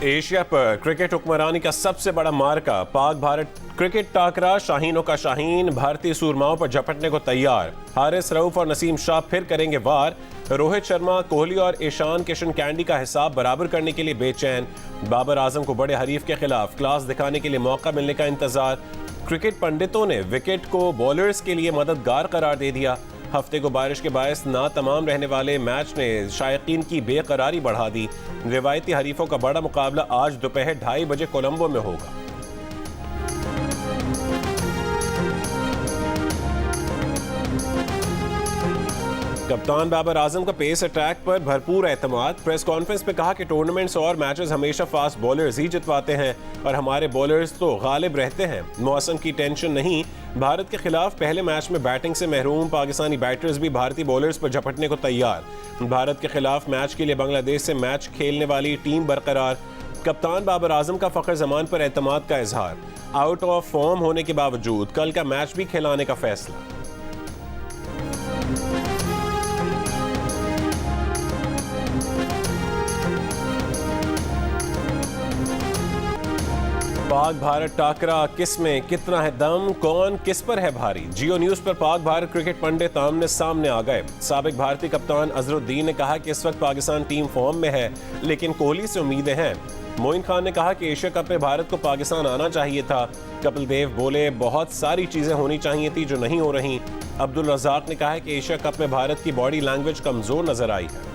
Asia पर cricket हुक्मरानी का सबसे बड़ा मार्का पाक भारत क्रिकेट टाकरा। शाहीनों का शाहीन भारतीय सूरमाओं पर झपटने को तैयार। हारिस रऊफ और नसीम शाह फिर करेंगे वार। रोहित शर्मा, कोहली और ईशान किशन कैंडी का हिसाब बराबर करने के लिए बेचैन। बाबर आजम को बड़े हरीफ के खिलाफ क्लास दिखाने के लिए मौका मिलने का इंतजार। क्रिकेट पंडितों ने विकेट को बॉलर्स के लिए मददगार करार दे दिया। हफ्ते को बारिश के बायस ना तमाम रहने वाले मैच ने शायकीन की बेकरारी बढ़ा दी। रिवायती हरीफों का बड़ा मुकाबला आज दोपहर 2:30 बजे कोलंबो में होगा। कप्तान बाबर आजम का पेस अटैक पर भरपूर एतमाद। प्रेस कॉन्फ्रेंस में कहा कि टूर्नामेंट्स और मैचेस हमेशा फास्ट बॉलर्स ही जितवाते हैं और हमारे बॉलर्स तो गालिब रहते हैं। मौसम की टेंशन नहीं। भारत के खिलाफ पहले मैच में बैटिंग से महरूम पाकिस्तानी बैटर्स भी भारतीय बॉलर्स पर झपटने को तैयार। भारत के खिलाफ मैच के लिए बांग्लादेश से मैच खेलने वाली टीम बरकरार। कप्तान बाबर आजम का फखर जमान पर एतमाद का इजहार। आउट ऑफ फॉर्म होने के बावजूद कल का मैच भी खिलाने का फैसला। पाक भारत टाकरा किस में कितना है दम, कौन किस पर है भारी। जियो न्यूज पर पाक भारत क्रिकेट पंडित आमने सामने आ गए। साबिक भारतीय कप्तान अजहरुद्दीन ने कहा कि इस वक्त पाकिस्तान टीम फॉर्म में है लेकिन कोहली से उम्मीदें हैं। मोइन खान ने कहा कि एशिया कप में भारत को पाकिस्तान आना चाहिए था। कपिल देव बोले बहुत सारी चीजें होनी चाहिए थी जो नहीं हो रही। अब्दुल रज़ाक ने कहा कि एशिया कप में भारत की बॉडी लैंग्वेज कमजोर नजर आई है।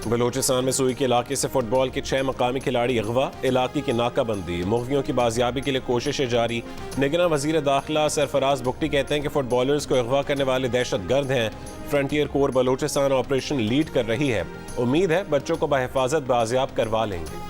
बलूचिस्तान में सुई के इलाके से फुटबॉल के 6 मकामी खिलाड़ी अगवा। इलाके की नाकाबंदी, मुग़वियों की बाजियाबी के लिए कोशिशें जारी। निगरान वज़ीर दाखिला सरफराज बुख्ती कहते हैं कि फुटबॉलर्स को अगवा करने वाले दहशतगर्द हैं। Frontier core Balochistan operation lead कर रही है। उम्मीद है बच्चों को बहिफाजत बाजियाब करवा लेंगे।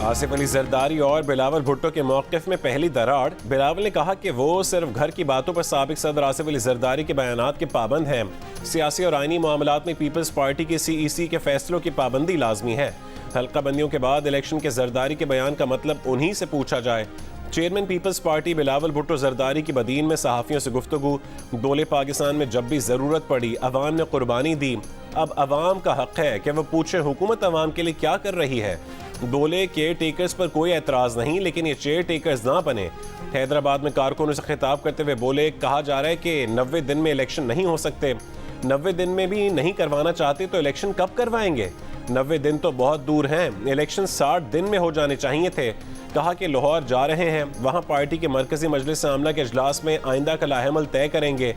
आसिफ अली जरदारी और बिलावल भुट्टो के मौक़िफ़ में पहली दरार। बिलावल ने कहा कि वो सिर्फ घर की बातों पर साबिक सदर आसिफ अली जरदारी के बयानात के पाबंद हैं। सियासी और आईनी मामलात में पीपल्स पार्टी के CEC के फैसलों की पाबंदी लाजमी है। हल्का बंदियों के बाद इलेक्शन के जरदारी के बयान का मतलब उन्हीं से पूछा जाए। Chairman Peoples Party Bilawal Bhutto Zardari की बदीन में सहाफ़ियों से गुफ्तगू। बोले पाकिस्तान में जब भी ज़रूरत पड़ी अवाम ने कुर्बानी दी। अब अवाम का हक है कि वह पूछे हुकूमत अवाम के लिए क्या कर रही है। बोले केयर टेकर्स पर कोई एतराज़ नहीं लेकिन ये चेयर टेकर्स ना बने। हैदराबाद में कारकुनों से खिताब करते हुए बोले कहा जा रहा है कि 90 दिन में इलेक्शन नहीं हो सकते। 90 दिन में भी नहीं करवाना चाहते तो इलेक्शन कब करवाएंगे। 90 दिन तो बहुत दूर हैं। इलेक्शन 60 दिन में हो जाने चाहिए थे। कहा कि लाहौर जा रहे हैं, वहाँ पार्टी के मरकजी मजलिस आमला के इजलास में आइंदा का लाहेमल तय करेंगे।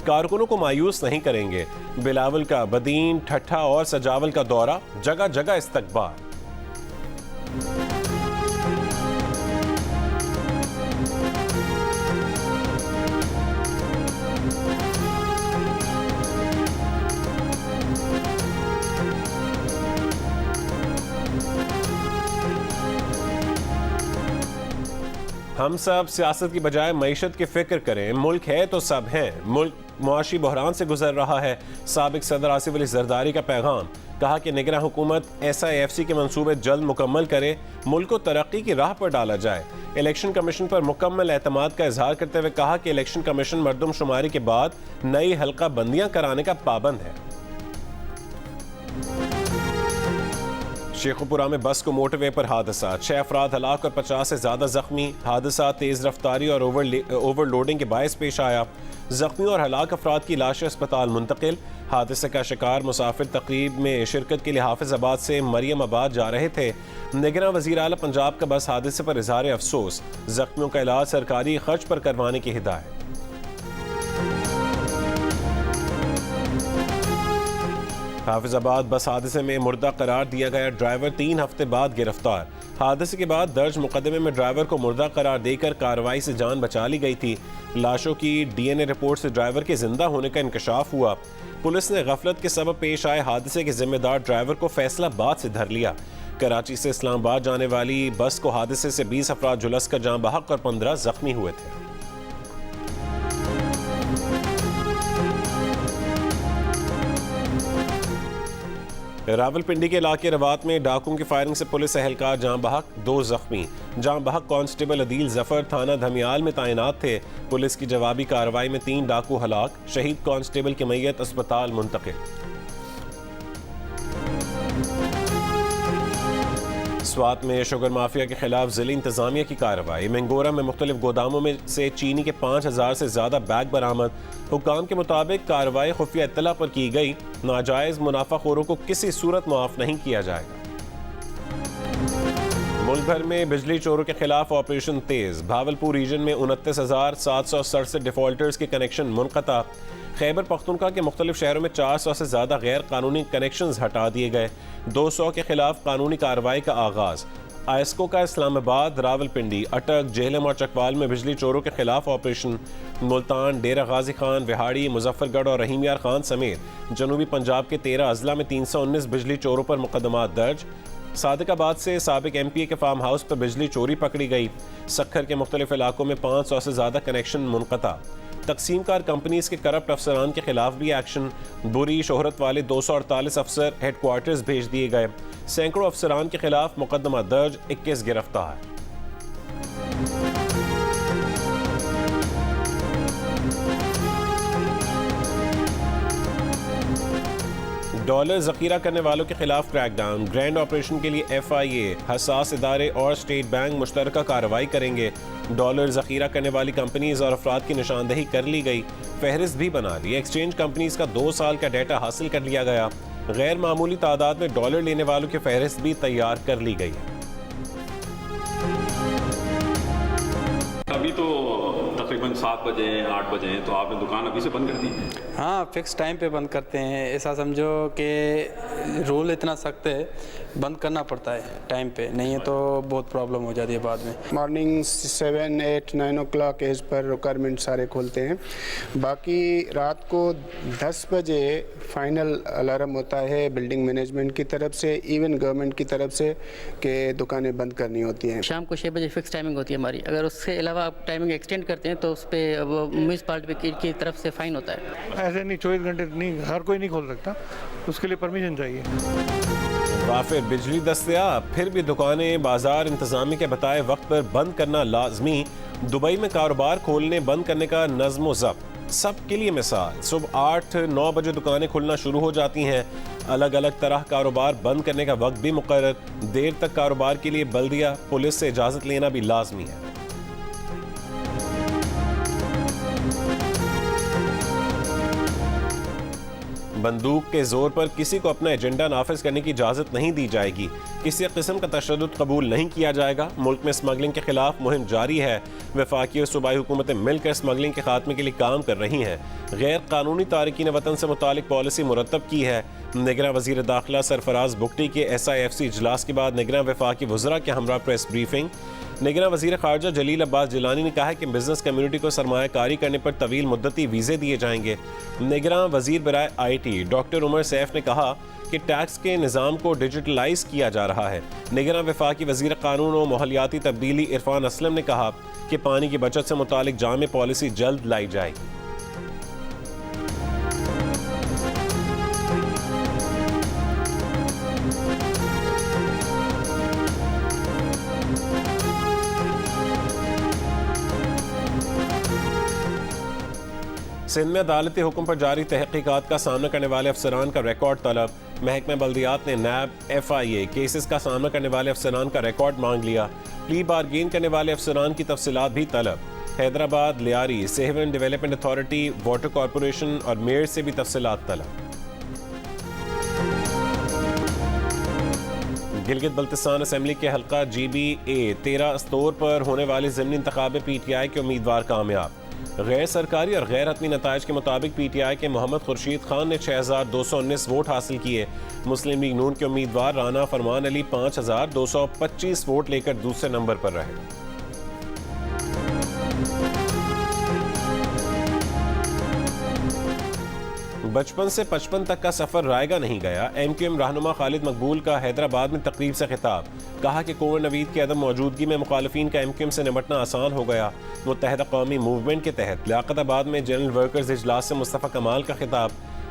कारकुनों को मायूस नहीं करेंगे। बिलावल का बदीन, ठट्ठा और सजावल का दौरा, जगह जगह इस्तकबाल। हम सब सियासत की बजाय मईशत की फिक्र करें। मुल्क है तो सब हैं। मुल्क मुआशी बहरान से गुजर रहा है। साबिक सदर आसिफ अली जरदारी का पैगाम। कहा कि निगरान हुकूमत SIFC के मंसूबे जल्द मुकम्मल करे, मुल्क को तरक्की की राह पर डाला जाए। इलेक्शन कमीशन पर मुकम्मल एतमाद का इजहार करते हुए कहा कि इलेक्शन कमीशन मरदमशुमारी के बाद नई हल्का बंदियां कराने का पाबंद है। शेखुपुरा में बस को मोटरवे पर हादसा, 6 अफराद हलाक और 50 से ज्यादा जख्मी। हादसा तेज रफ्तारी और ओवरलोडिंग के बायस पेश आया। जख्मी और हलाक अफराद की लाशें अस्पताल मुंतकिल। हादसे का शिकार मुसाफिर तकरीब में शिरकत के लिए हाफिजाबाद से मरियम आबाद जा रहे थे। निगरान वज़ीर आला पंजाब का बस हादसे पर इजहार अफसोस। जख्मियों का इलाज सरकारी खर्च पर करवाने की हिदायत। हाफिजाबाद बस हादसे में मुर्दा करार दिया गया ड्राइवर 3 हफ्ते बाद गिरफ्तार। हादसे के बाद दर्ज मुकदमे में ड्राइवर को मुर्दा करार देकर कार्रवाई से जान बचा ली गई थी। लाशों की DNA रिपोर्ट से ड्राइवर के जिंदा होने का इंकशाफ हुआ। पुलिस ने गफलत के सबब पेश आए हादसे के जिम्मेदार ड्राइवर को फैसलाबाद से धर लिया। कराची से इस्लामाबाद जाने वाली बस को हादसे से 20 अफराद झुलस कर जान बहक और 15 जख्मी हुए थे। रावलपिंडी के इलाके रवात में डाकुओं की फायरिंग से पुलिस एहलकार जाँ बहक, 2 जख्मी। जाँ बहक कांस्टेबल अदील जफर थाना धमियाल में तैनात थे। पुलिस की जवाबी कार्रवाई में 3 डाकू हलाक, शहीद कांस्टेबल की मैयत अस्पताल मुंतकिल। स्वात में शुगर माफिया के खिलाफ जिले इंतजामिया की कार्रवाई। मंगोरा में मुख्तलिफ गोदामों में से चीनी के 5000 से ज्यादा बैग बरामद। हुक्काम के मुताबिक कार्रवाई खुफिया इत्तला पर की गई। नाजायज मुनाफाखोरों को किसी सूरत माफ नहीं किया जाएगा। मुल्क भर में बिजली चोरों के खिलाफ ऑपरेशन तेज। भावलपुर रीजन में 29,767 डिफॉल्टर्स के कनेक्शन मुनक़ता। खैबर पख्तूनख्वा के मुख्तलिफ शहरों में 400 से ज़्यादा गैर कानूनी कनेक्शंस हटा दिए गए। 200 के खिलाफ कानूनी कार्रवाई का आगाज़। आयस्को का इस्लामाबाद, रावलपिंडी, अटक, जेहलम और चकवाल में बिजली चोरों के खिलाफ ऑपरेशन। मुल्तान, डेरा गाजी खान, विहाड़ी, मुजफ्फरगढ़ और रहीम यार खान समेत जनूबी पंजाब के 13 अजला में 319 बिजली चोरों पर मुकदमात दर्ज। सादिकाबाद से साबिक MP के फार्म हाउस पर बिजली चोरी पकड़ी गई। सक्खर के मुख्तलिफ इलाकों में 500 से ज़्यादा कनेक्शन मुनक़ता। तकसीम कार कंपनीज के करप्ट अफसरान के खिलाफ भी एक्शन। बुरी शोहरत वाले 248 अफसर हेडक्वार्टर्स भेज दिए गए। सैकड़ों अफसरान के खिलाफ मुकदमा दर्ज, 21 गिरफ्तार। डॉलर जखीरा करने वालों के खिलाफ क्रैकडाउन। ग्रैंड ऑपरेशन के लिए FIA, हसास इदारे और स्टेट बैंक मुश्तरका कार्रवाई करेंगे। डॉलर जखीरा करने वाली कंपनीज और अफराद की निशानदही कर ली गई। फहरिस्त भी बना ली। एक्सचेंज कंपनीज का 2 साल का डाटा हासिल कर लिया गया। गैर मामूली तादाद में डॉलर लेने वालों की फहरिस्त भी तैयार कर ली गई है। अभी तो तकरीबन 7 बजे 8 बजे हैं, तो आपने दुकान अभी से बंद कर दी है? हाँ, फिक्स टाइम पे बंद करते हैं। ऐसा समझो कि रूल इतना सख्त है, बंद करना पड़ता है टाइम पे, नहीं है तो बहुत प्रॉब्लम हो जाती है बाद में। मॉर्निंग 7, 8, 9 ओ क्लॉक एज पर रिक्वायरमेंट सारे खोलते हैं। बाकी रात को 10 बजे फाइनल अलार्म होता है बिल्डिंग मैनेजमेंट की तरफ से, इवन गवर्नमेंट की तरफ से, कि दुकानें बंद करनी होती हैं। शाम को 6 बजे फिक्स टाइमिंग होती है हमारी। अगर उसके अलावा आप टाइमिंग एक्सटेंड करते हैं तो उस पर म्यूनसिपालिटी की तरफ से फ़ाइन होता है। ऐसे नहीं 24 घंटे नहीं, हर कोई नहीं खोल सकता, उसके लिए परमिशन चाहिए। वाफिर बिजली दस्तयाब, फिर भी दुकानें बाजार इंतजामी के बताए वक्त पर बंद करना लाजमी। दुबई में कारोबार खोलने बंद करने का नज़्म ज़ब्त सब के लिए मिसाल। सुबह 8-9 बजे दुकानें खुलना शुरू हो जाती हैं। अलग अलग तरह कारोबार बंद करने का वक्त भी मुकर्रर। देर तक कारोबार के लिए बल्दिया पुलिस से इजाज़त लेना भी लाजमी है। बंदूक के जोर पर किसी को अपना एजेंडा नाफिज करने की इजाज़त नहीं दी जाएगी। किसी किस्म का तशद्दुद कबूल नहीं किया जाएगा। मुल्क में स्मगलिंग के खिलाफ मुहिम जारी है। वफाकी और सूबाई हुकूमतें मिलकर स्मगलिंग के खात्मे के लिए काम कर रही हैं। गैर कानूनी तारिकीन वतन से मुतालिक पॉलिसी मुरतब की है। निगरान वज़ीर दाखिला सरफराज बुगटी के SIFC इजलास के बाद निगरान वफाकी वज़रा के हमरा प्रेस ब्रीफिंग। निगरान वज़ीर ख़ारजा जलील अब्बास जिलानी ने कहा है कि बिजनेस कम्युनिटी को सरमायाकारी करने पर तवील मुद्दती वीज़े दिए जाएंगे। निगरान वज़ीर बराए IT डॉक्टर उमर सैफ ने कहा कि टैक्स के निज़ाम को डिजिटलाइज किया जा रहा है। निगरान वफाकी वज़ीर क़ानून और माहौलियाती तब्दीली इरफान असलम ने कहा कि पानी की बचत से मुतालिक जामे पॉलिसी जल्द लाई जाएगी। सिंध में अदालती हुक्म पर जारी तहकीकात का सामना करने वाले अफसरान का रिकॉर्ड तलब। महकमा बल्दियात ने NAB, FIA केसेस का सामना करने वाले अफसरान का रिकॉर्ड मांग लिया। प्ली बारगेन करने वाले अफसरान की तफसीलात भी तलब। Hyderabad, Lyari, Sehwan development authority, water corporation और मेयर से भी तफसीलात तलब। गिलगित बल्तिस्तान असम्बली के हल्का GB-A 13 अस्तोर पर होने वाले ज़िमनी इंतखाब में PTI के उम्मीदवार कामयाब। गैर सरकारी और गैर हतमी नताइज के मुताबिक PTI के मोहम्मद खुर्शीद खान ने 6219 वोट हासिल किए। मुस्लिम लीग नून के उम्मीदवार राना फरमान अली 5225 वोट लेकर दूसरे नंबर पर रहे। बचपन से 55 तक का सफर रायगा नहीं गया। MQM रहनुमा खालिद मकबूल का हैदराबाद में तकरीब से खिताब। कहा कि कुंवर नवीद की अदम मौजूदगी में मुखालिफिन का MQM से निपटना आसान हो गया। मुत्तहदा कौमी मूवमेंट के तहत लियाकताबाद में जनरल वर्कर्स इजलास से मुस्तफ़ा कमाल का खिताब।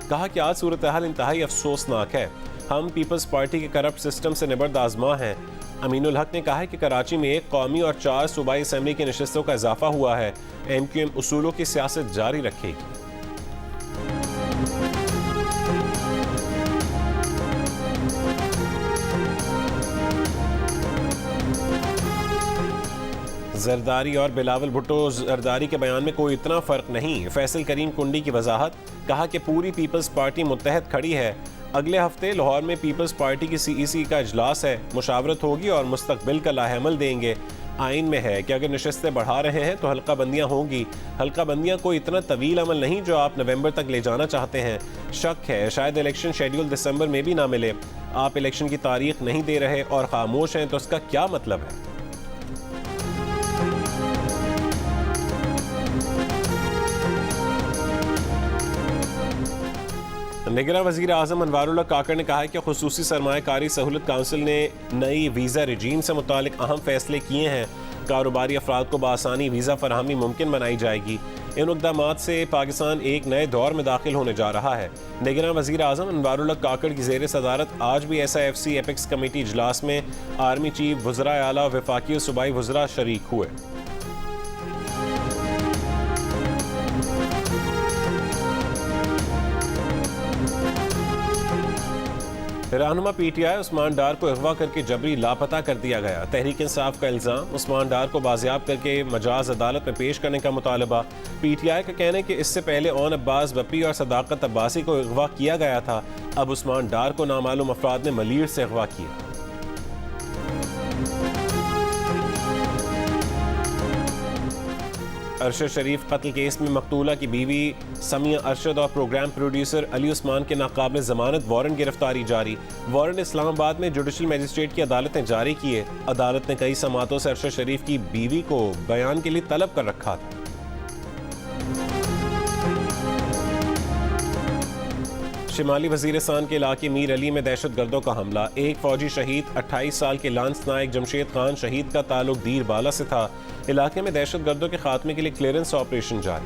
कहा कि आज सूरत हाल इंतहाई अफसोसनाक है। हम पीपल्स पार्टी के करप्ट सिस्टम से निबर्द आजमा हैं। अमीनुल हक ने कहा है कि कराची में 1 कौमी और 4 सूबाई असम्बली की नशिस्तों का इजाफा हुआ है। MQM उसूलों की सियासत जारी रखेगी। जरदारी और बिलावल भुट्टो जरदारी के बयान में कोई इतना फ़र्क नहीं। फैसल करीम कुंडी की वजाहत, कहा कि पूरी पीपल्स पार्टी मुत्तहद खड़ी है। अगले हफ्ते लाहौर में पीपल्स पार्टी की CEC का इजलास है, मुशावरत होगी और मुस्तकबिल का लाहेमल देंगे। आइन में है कि अगर नशस्तें बढ़ा रहे हैं तो हल्का बंदियाँ होंगी। हल्का बंदियाँ कोई इतना तवील अमल नहीं जो आप नवंबर तक ले जाना चाहते हैं। शक है शायद इलेक्शन शेड्यूल दिसंबर में भी ना मिले। आप इलेक्शन की तारीख नहीं दे रहे और खामोश हैं तो उसका क्या मतलब है? निगरान वज़ीर आज़म अनवारुल्लाह काकड़ ने कहा है कि खुसूसी सरमायाकारी सहूलत काउंसिल ने नई वीज़ा रजीम से मुतालिक अहम फैसले किए हैं। कारोबारी अफराद को बआसानी वीज़ा फरहमी मुमकिन बनाई जाएगी। इन इक़दामात से पाकिस्तान एक नए दौर में दाखिल होने जा रहा है। निगरान वज़ीर आज़म अनवारुल्लाह काकड़ की ज़ेर सदारत आज भी SIFC एपेक्स कमेटी इजलास में आर्मी चीफ, वज़राए आला, वफाकी और सूबाई वज़रा शरीक हुए। रहनुमा PTI उस्मान डार को अगवा करके जबरी लापता कर दिया गया। तहरीक इंसाफ का इल्ज़ाम, उस्मान डार को बाजियाब करके मजाज अदालत में पेश करने का मुतालबा। PTI का कहना है कि इससे पहले ओन अब्बास बप्पी और सदाकत अब्बासी को अगवा किया गया था। अब उस्मान डार को नामालूम अफराद ने मलीर से अगवा किया। अरशद शरीफ कत्ल केस में मकतूला की बीवी समिया अरशद और प्रोग्राम प्रोड्यूसर अली उस्मान के नाकाबिल जमानत वारंट गिरफ्तारी जारी। वारंट इस्लामाबाद में जुडिशल मजिस्ट्रेट की अदालत ने जारी किए। अदालत ने कई समातों से अरशद शरीफ की बीवी को बयान के लिए तलब कर रखा था। शिमाली वजीरिस्तान के इलाके मीर अली में दहशत गर्दों का हमला, 1 फौजी शहीद। 28 साल के लांस नायक जमशेद खान शहीद का ताल्लुक दीर बाला से था। इलाके में दहशत गर्दों के खात्मे के लिए क्लियरेंस ऑपरेशन जारी।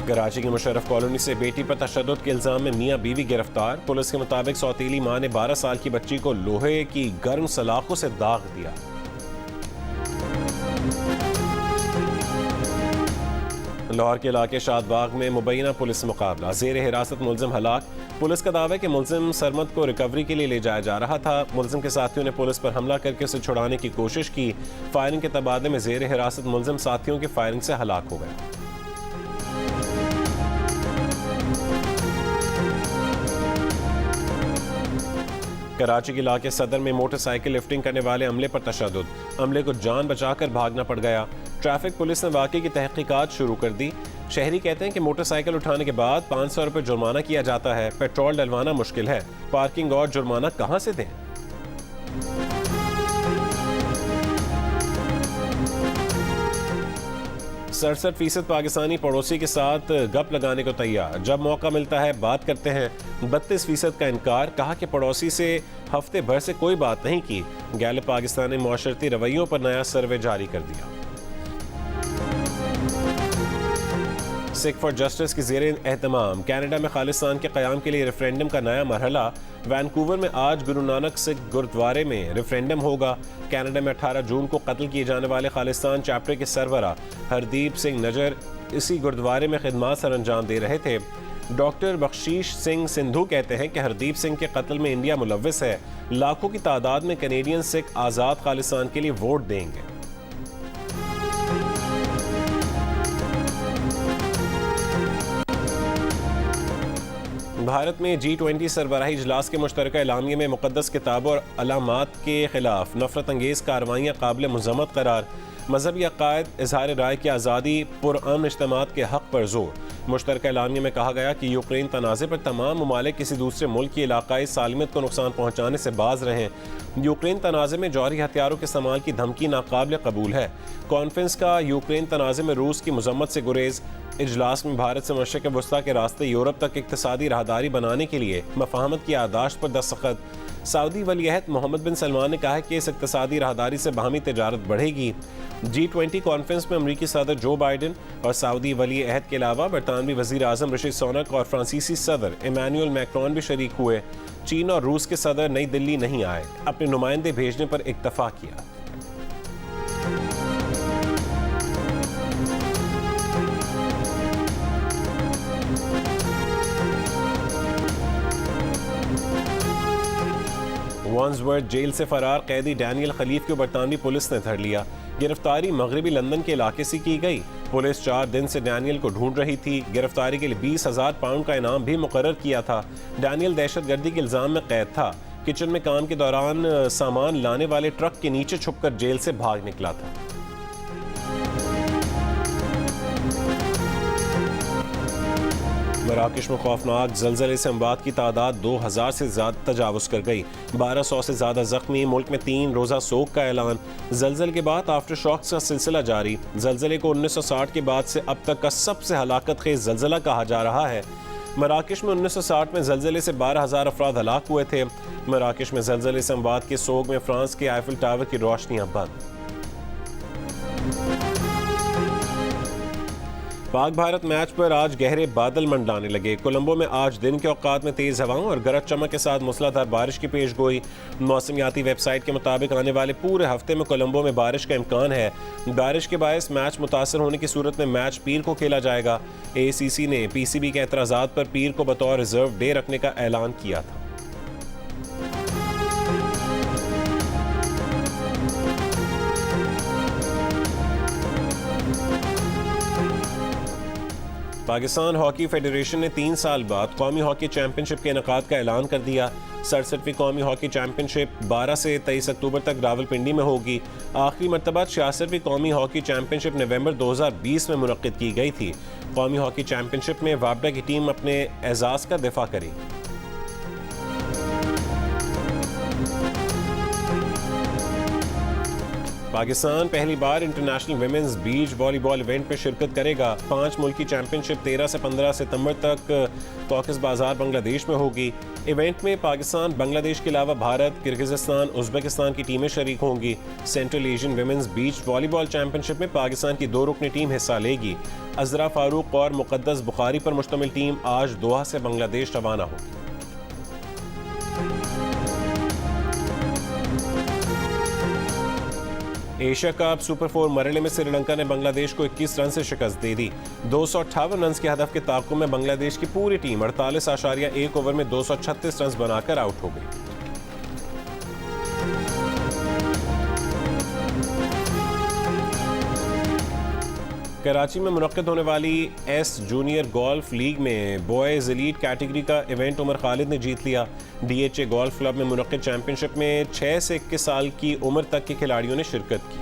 कराची की मुशर्रफ कॉलोनी से बेटी पर तशद्दुद के इल्जाम में मियां बीवी गिरफ्तार। पुलिस के मुताबिक सौतीली मां ने 12 साल की बच्ची को लोहे की गर्म सलाखों से दाग दिया। लाहौर के इलाके शादबाग में मुबैना पुलिस मुकाबला, जेर हिरासत मुलजिम हलाक। पुलिस का दावा है कि मुलजिम सरमद को रिकवरी के लिए ले जाया जा रहा था। मुलजिम के साथियों ने पुलिस पर हमला करके उसे छुड़ाने की कोशिश की। फायरिंग के तबादले में जेर हिरासत मुलजिम साथियों की फायरिंग से हलाक हो गया। कराची के इलाके सदर में मोटरसाइकिल लिफ्टिंग करने वाले अमले पर तशद्दुद, अमले को जान बचाकर भागना पड़ गया। ट्रैफिक पुलिस ने वाक़े की तहकीकात शुरू कर दी। शहरी कहते हैं कि मोटरसाइकिल उठाने के बाद 500 रुपये जुर्माना किया जाता है। पेट्रोल डलवाना मुश्किल है, पार्किंग और जुर्माना कहाँ से दें? 67% पाकिस्तानी पड़ोसी के साथ गप लगाने को तैयार, जब मौका मिलता है बात करते हैं। 32% का इनकार, कहा कि पड़ोसी से हफ्ते भर से कोई बात नहीं की। गैलप पाकिस्तान ने मुआशरती रवैयों पर नया सर्वे जारी कर दिया। सिख फॉर जस्टिस की ज़ेरे एहतमाम कनाडा में खालिस्तान के क़याम के लिए रेफरेंडम का नया मरहला। वैनकूवर में आज गुरु नानक सिख गुरुद्वारे में रेफरेंडम होगा। कनाडा में 18 जून को कत्ल किए जाने वाले खालिस्तान चैप्टर के सरबरा हरदीप सिंह नजर इसी गुरुद्वारे में खिदमत सर अंजाम दे रहे थे। डॉक्टर बख्शीश सिंह सिंधु कहते हैं कि हरदीप सिंह के कत्ल में इंडिया मुलव्विस है। लाखों की तादाद में कैनेडियन सिख आज़ाद खालिस्तान के लिए वोट देंगे। भारत में G20 सरबराही इजलास के मुश्तरका एलामिया में मुक़द्दस किताबों और अलामात के खिलाफ नफरत अंगेज़ कार्रवाइयाँ काबिल मज़म्मत करार। मजहबी अक़ायद, इजहार राय की आज़ादी, पुरअमन इज्तिमात के हक़ पर जोर। मुश्तरका एलामिया में कहा गया कि यूक्रेन तनाज़े पर तमाम ममालिक किसी दूसरे मुल्क की इलाकाई सालमियत को नुकसान पहुँचाने से बाज रहें। यूक्रेन तनाज़े में जौहरी हथियारों के इस्तेमाल की धमकी नाकाबिल कबूल है। कॉन्फ्रेंस का यूक्रेन तनाज़े में रूस की मज़म्मत से गुरेज। इजलास में भारत से मशरिक़ वस्ता के रास्ते यूरोप तक इक़्तिसादी राहदारी बनाने के लिए मफ़ाहमत की याददाश्त पर दस्तखत। सऊदी वलीअहद मोहम्मद बिन सलमान ने कहा है कि इस इक़्तिसादी राहदारी से बाहमी तिजारत बढ़ेगी। G20 कॉन्फ्रेंस में अमरीकी सदर जो बाइडन और सऊदी वलीअहद के अलावा बरतानवी वज़ीर आज़म ऋषि सुनक और फ्रांसीसी सदर इमैनुअल मैक्रोन भी शरीक हुए। चीन और रूस के सदर नई दिल्ली नहीं आए, अपने नुमाइंदे भेजने पर इत्तफाक किया। वांसवर्थ जेल से फरार कैदी डैनियल खलीफ को बरतानवी पुलिस ने धर लिया। गिरफ्तारी मगरबी लंदन के इलाके से की गई। पुलिस 4 दिन से डैनियल को ढूंढ रही थी। गिरफ्तारी के लिए 20,000 पाउंड का इनाम भी मुकर्रर किया था। डैनियल दहशतगर्दी के इल्जाम में कैद था। किचन में काम के दौरान सामान लाने वाले ट्रक के नीचे छुपकर जेल से भाग निकला था। मराकश में खौफनाक ज़लज़ले से अमवात की तादाद 2000 से ज़्यादा तजावुज़ कर गई। 1200 से ज़्यादा ज़ख्मी। मुल्क में 3 रोज़ा सोग का ऐलान। ज़लज़ले के बाद आफ्टर शॉक्स का सिलसिला जारी। ज़लज़ले को 1960 के बाद से अब तक का सबसे हलाकत खेज़ ज़लज़ला कहा जा रहा है। मराकश में 1960 में ज़लज़ले से 12,000 अफराद हलाक हुए थे। मराकश में ज़लज़ले से अमवात के सोग में फ्रांस के आईफिल टावर की रोशनियाँ बंद। पाक भारत मैच पर आज गहरे बादल मंडलाने लगे। कोलंबो में आज दिन के औकात में तेज़ हवाओं और गरज चमक के साथ मूसलाधार बारिश की पेश गोई। मौसमियाती वेबसाइट के मुताबिक आने वाले पूरे हफ्ते में कोलंबो में बारिश का इम्कान है। बारिश के बायस मैच मुतासर होने की सूरत में मैच पीर को खेला जाएगा। ACC ने PCB के एतराज़ात पर पीर को बतौर रिजर्व डे रखने का ऐलान किया था। पाकिस्तान हॉकी फेडरेशन ने 3 साल बाद कौमी हॉकी चैंपियनशिप के इनेकाद का ऐलान कर दिया। 67वीं कौमी हॉकी चैंपियनशिप 12 से 23 अक्टूबर तक रावलपिंडी में होगी। आखिरी मरतबा 66वीं कौमी हॉकी चैंपियनशिप नवंबर 2020 में मुनक्किद की गई थी। कौमी हॉकी चैंपियनशिप में वापडा की टीम अपने एजाज़ का दिफा करेगी। पाकिस्तान पहली बार international women's beach volleyball event में शिरकत करेगा। 5 मुल्की चैंपियनशिप 13 से 15 सितंबर तक कॉकस बाजार बांग्लादेश में होगी। इवेंट में पाकिस्तान, बांग्लादेश के अलावा भारत, किर्गिज़स्तान, उज़्बेकिस्तान की टीमें शरीक होंगी। Central Asian women's beach volleyball championship में पाकिस्तान की 2 रुकनी टीम हिस्सा लेगी। अज़रा फारूक और मुक़द्दस बुखारी पर मुश्तमिल टीम आज दोहा से बांग्लादेश रवाना होगी। एशिया कप सुपर 4 मरहले में श्रीलंका ने बांग्लादेश को 21 रन से शिकस्त दे दी। 258 रन के हदफ के ताक़ुब में बांग्लादेश की पूरी टीम 48.1 ओवर में 236 रन बनाकर आउट हो गई। कराची में मुनक्किद होने वाली एस जूनियर गोल्फ लीग में बॉयज़ एलीट कैटेगरी का इवेंट उमर खालिद ने जीत लिया। DHA गोल्फ क्लब में मुनक्किद चैंपियनशिप में 6 से 21 साल की उम्र तक के खिलाड़ियों ने शिरकत की।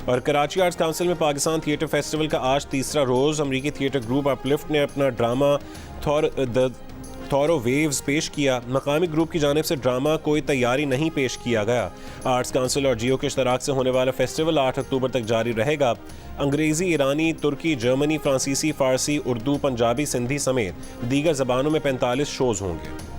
और कराची आर्ट्स काउंसिल में पाकिस्तान थिएटर फेस्टिवल का आज तीसरा रोज़। अमरीकी थिएटर ग्रुप अपलिफ्ट ने अपना ड्रामा थॉरो वेव्स पेश किया। मकामी ग्रुप की जानिब से ड्रामा कोई तैयारी नहीं पेश किया गया। आर्ट्स काउंसिल और जियो के इश्तराक से होने वाला फेस्टिवल 8 अक्टूबर तक जारी रहेगा। अंग्रेज़ी, ईरानी, तुर्की, जर्मनी, फ्रांसीसी, फ़ारसी, उर्दू, पंजाबी, सिंधी समेत दीगर ज़बानों में 45 शोज़ होंगे।